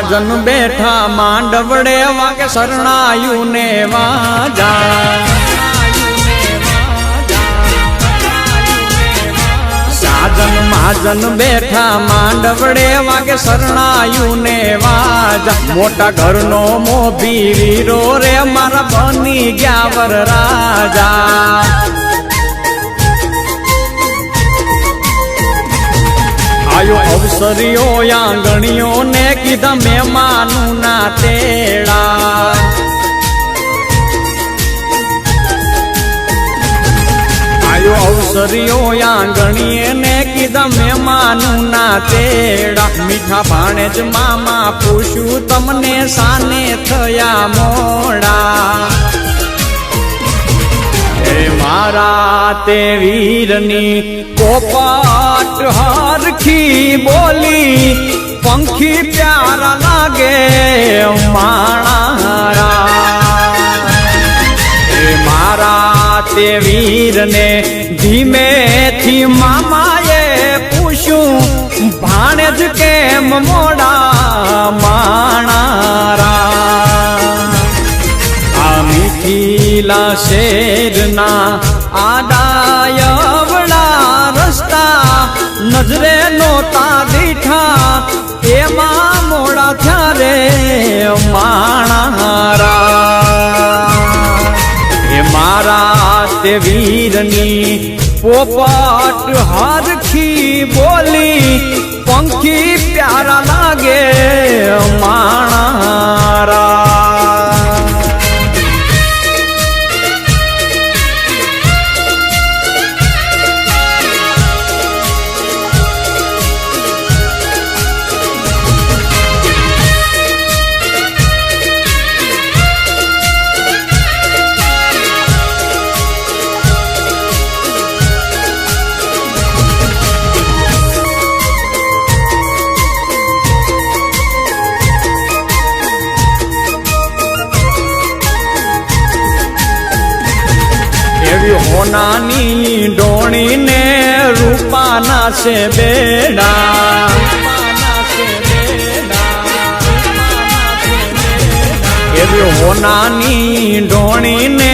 મહાજન બેઠા માંડવડે વાગે શરણાયું ને વાજા સાજન મહાજન બેઠા માંડવડે વાગે શરણાયું ને વાજા મોટા ઘરનો મોભી વીરો રે મારા બની ગયા વર રાજા આયો અવસરીઓ આંગણીઓ ને કીધા મહેમાનું ના તેડા આયો અવસરીઓ આંગણીએ ને કીધા મહેમાનું ના તેડા મીઠા ભાણે જ મામા પૂછ્યું તમને સાને થયા મોડા મારા તે વીરની પોપટ હરખી બોલી પંખી પ્યારા લાગે માણા મારા તે વીરને ધીમેથી મામાએ પૂછ્યું ભાણે જ કેમ મોડા માણા મીઠીલા શેરના આડાયવડા રસ્તા નજરે નોતા દીઠા એમાં મોડા થયારે માણારા એ મારા તે વીરની પોપટ હરખી બોલી પંખી પ્યારા લાગે માણારા હોનાની ડોણી ને રૂપાના છે બેડા એવી હોનાની ડોણી ને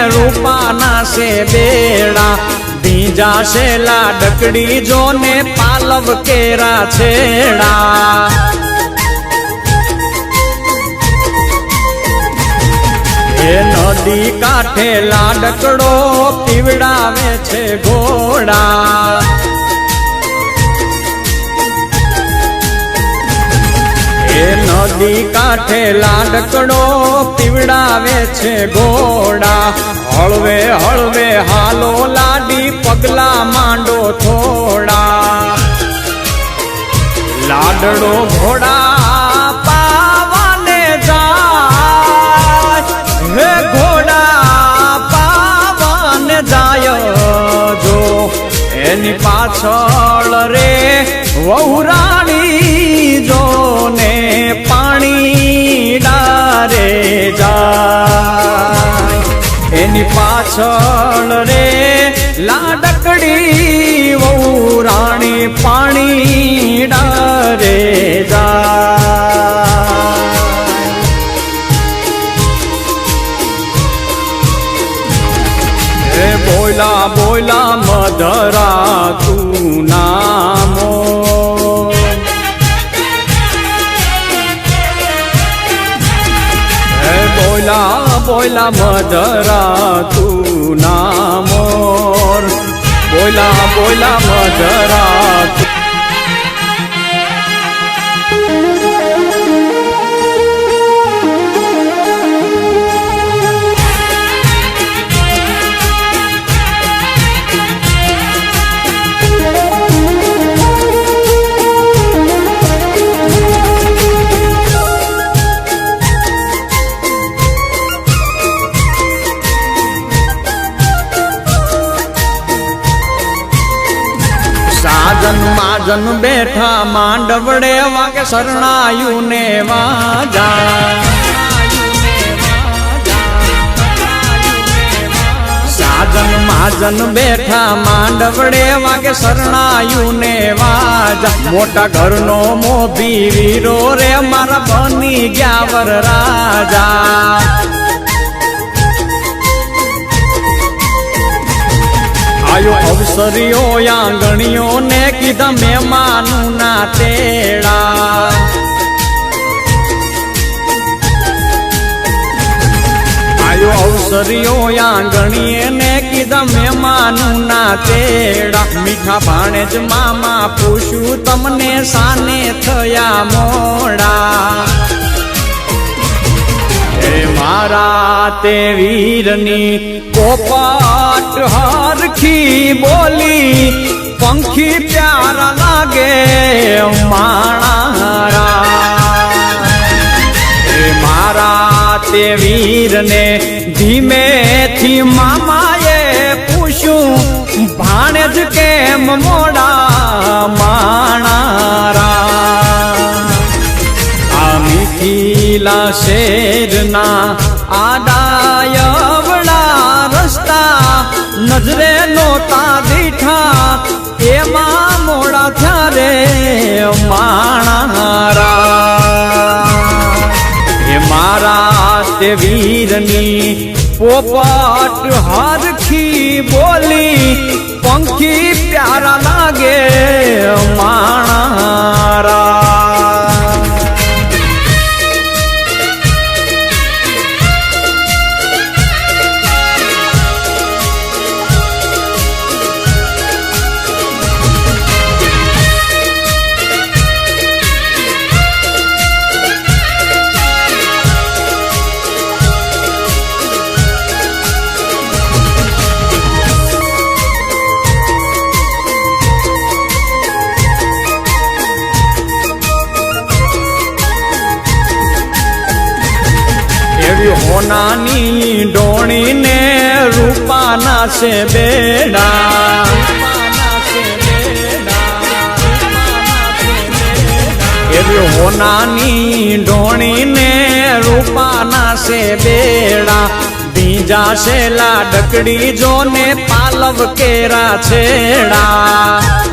રૂપાના છે બેડા બીજા શેલા ડકડી જો ને પાલવ કેરા છેડા નદી કાંઠે લાડકડો પીવડાવે છે ઘોડા એ નદી કાંઠે લાડકડો પીવડાવે છે ઘોડા હળવે હળવે હાલો લાડી પગલા માંડો થોડા લાડડો ઘોડા પાવાને જાય હે ઘોડા પાવાને જાય જો એની પાછળ રે વહુરાણી જો ને પાણી ડારે જાય એની પાછળ રે લાડકડી વહુરાણી પાણી ડારે જાય બોલા બોલા મધરા તું નામો બોલા બોલા મધરા તું નામોર બોલા બોલા મધરા માજન બેઠા માંડવડે વાગે શરણાયું ને વાજા સાજન મહાજન બેઠા માંડવડે વાગે શરણાયું ને વાજા મોટા ઘરનો મોભી વીરો રે મારા બની ગયા વર રાજા આયો અવસરીઓ આંગણીઓ ને કીધા મહેમાનું ના તેડા આયો અવસરીઓ આંગણીએ ને કીધા મહેમાનું ના તેડા મીઠા ભાણે જ મામા પૂછ્યું તમને સાને થયા મોડા હે મારા તે વીરની પોપટ હરખી બોલી પંખી પ્યારા લાગે માણારા હે મારા તે વીરને ધીમેથી મામાએ પૂછ્યું ભાણે જ કેમ મોડા માણારા આ મીઠીલા શેરના આડાયવડા રસ્તા નજરે નોતા દીઠા એમાં મોડા થયારે માણારા એ મારા તે વીરની પોપટ હરખી બોલી પંખી પ્યારા લાગે માણારા હોનાની ડોણી ને રૂપાના છે બેડા એવી હોનાની ડોણી ને રૂપાના છે બેડા બીજા શેલા ડકડી જો ને પાલવ કેરા છેડા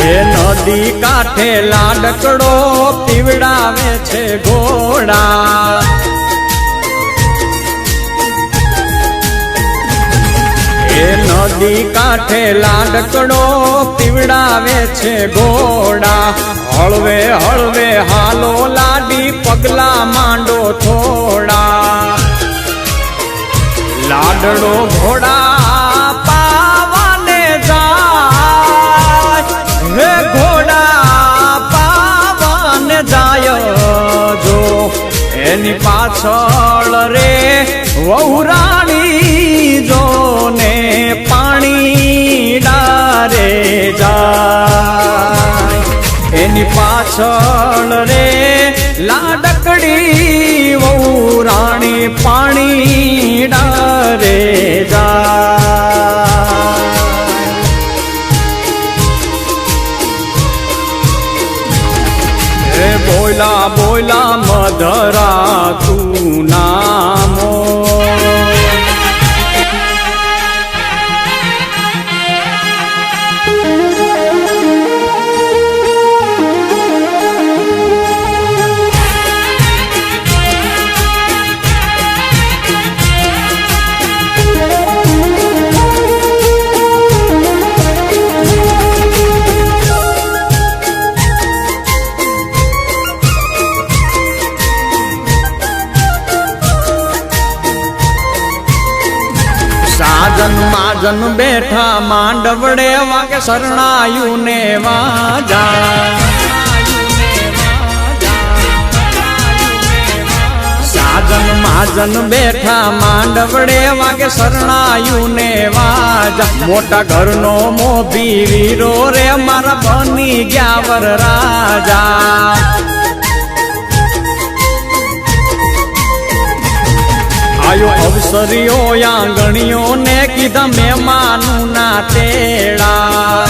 એ નદી કાંઠે લાડકડો પીવડાવે છે ઘોડા એ નદી કાંઠે લાડકડો પીવડાવે છે ઘોડા હળવે હળવે હાલો લાડી પગલા માંડો થોડા લાડડો ઘોડા પાવાને જાય હે ઘોડા પાવન જાય જો એની પાછળ રે વહુરાણી જો ને પાણી ડારે જાય એની પાછળ રે લાડકડી વહુરાણી પાણી ડારે જાય બોલા બોલા મધરા તું નામો સાજન માજન બેઠા માંડવડે વાગે શરણાયું ને વાજા સાજન માજન બેઠા માંડવડે વાગે શરણાયું ને વાજા મોટા ઘરનો મોભી વીરો રે મારા બની ગયા વર રાજા આયો અવસરીઓ આંગણીઓ ને કીધા મહેમાનું ના તેડા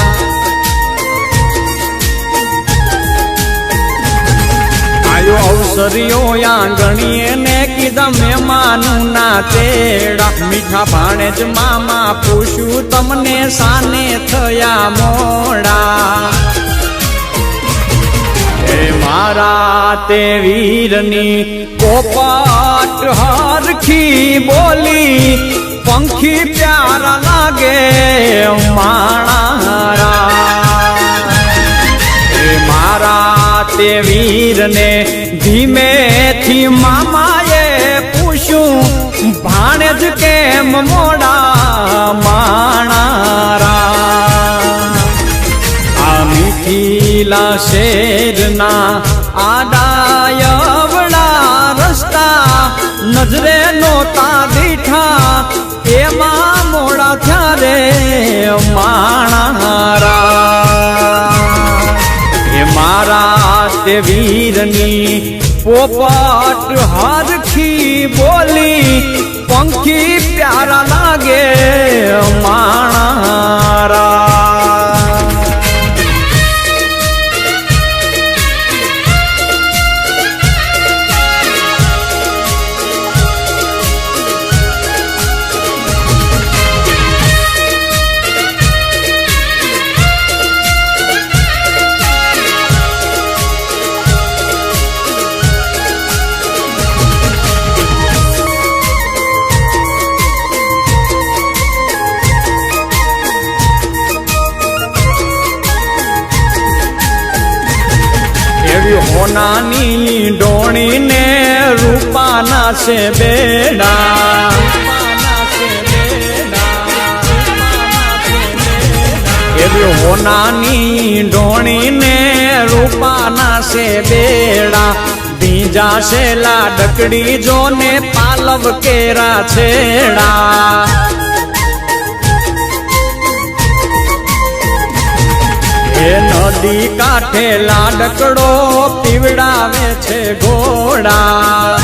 આયો અવસરીઓ આંગણીએ ને કીધા મહેમાનું ના તેડા મીઠા ભાણેજ મામા પૂછ્યું તમને સાને થયા મોડા હે મારા તે વીરની પોપટ હરખી બોલી પંખી પ્યારા લાગે માણારા હે મારા તે વીરને ધીમેથી મામાએ પૂછ્યું ભાણેજ કેમ મોડા માણારા આ મીઠીલા શેરના આડાયવડા રસ્તા નજરે નોતા દીઠા એમાં મોડા થયા રે માણારા એ મારા તે વીરની પોપટ હરખી બોલી પંખી પ્યારા લાગે માણારા હોનાની ડોણીને રૂપાના છે બેડા એવી હોનાની ડોણીને રૂપાના છે બેડા બીજા છે લાડકડી જોને પાલવ કેરા છેડા એ નદી કાંઠે લાડકડો પીવડાવે છે ઘોડા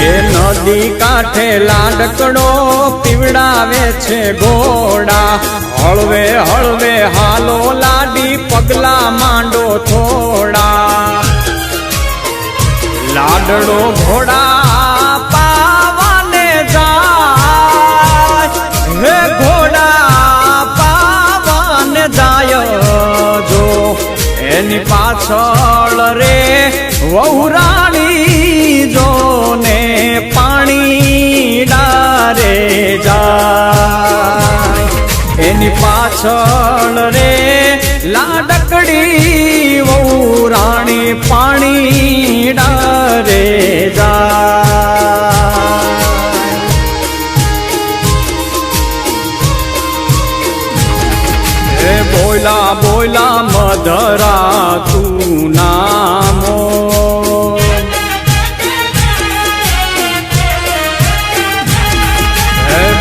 એ નદી કાંઠે લાડકડો પીવડાવે છે ઘોડા હળવે હળવે હાલો લાડી પગલા માંડો થોડા લાડડો ઘોડા પાવાને જાય હે ઘોડા પાવાને જાય જો એની પાછળ રે વહુરાણી જો ને પાણી ડારે જાય એની પાછળ રે લાડકડી વહુરાણી પાણી ડારે જાય બોલા બોલા મધરા તું નામો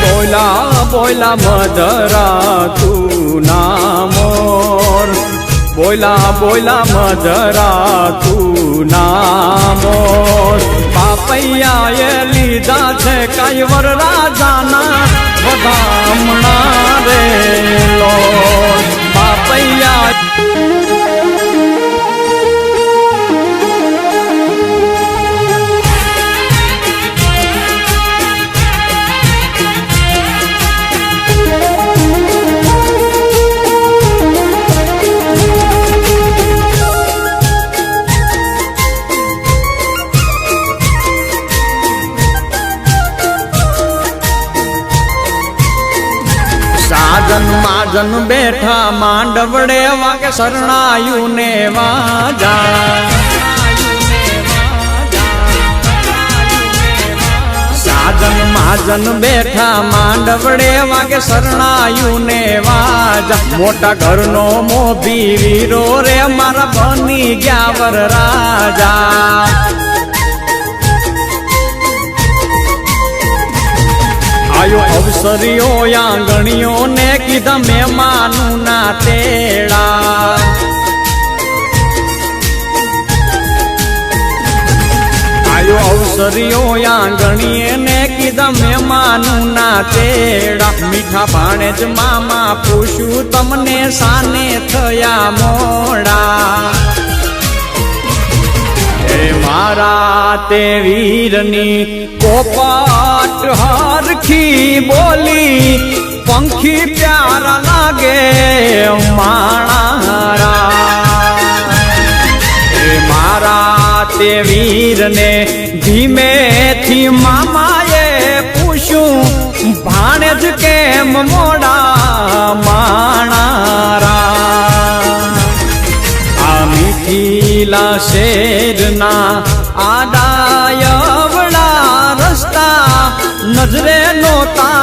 બોલા બોલા મધરા તું નામોર બોલા બોલા મધરા તું નામોર પાપૈયાએ લીધા છે કૈવર રાજાના વધામણા રે લો પાપૈયા સાજન માજન બેઠા માંડવડે વાગે શરણાયું ને વાજા સાજન માજન બેઠા માંડવડે વાગે શરણાયું ને વાજા મોટા ઘરનો મોભી વીરો રે મારા બની ગયા વર રાજા આયો અવસરીઓ આંગણીઓ ને કીધા મહેમાનું ના તેડા આયો અવસરીઓ આંગણીએ ને કીધા મહેમાનું ના તેડા મીઠા ભાણેજ મામા પૂછ્યું તમને સાને થયા મોડા મારા તે વીરની પોપટ હરખી બોલી પંખી પ્યારા લાગે માણારા મારા તે વીરને ધીમેથી મામાએ પૂછ્યું ભાણે જ કેમ મોડા માણારા આ મીઠીલા શેરના આડાયવડા રસ્તા નજરે નોતા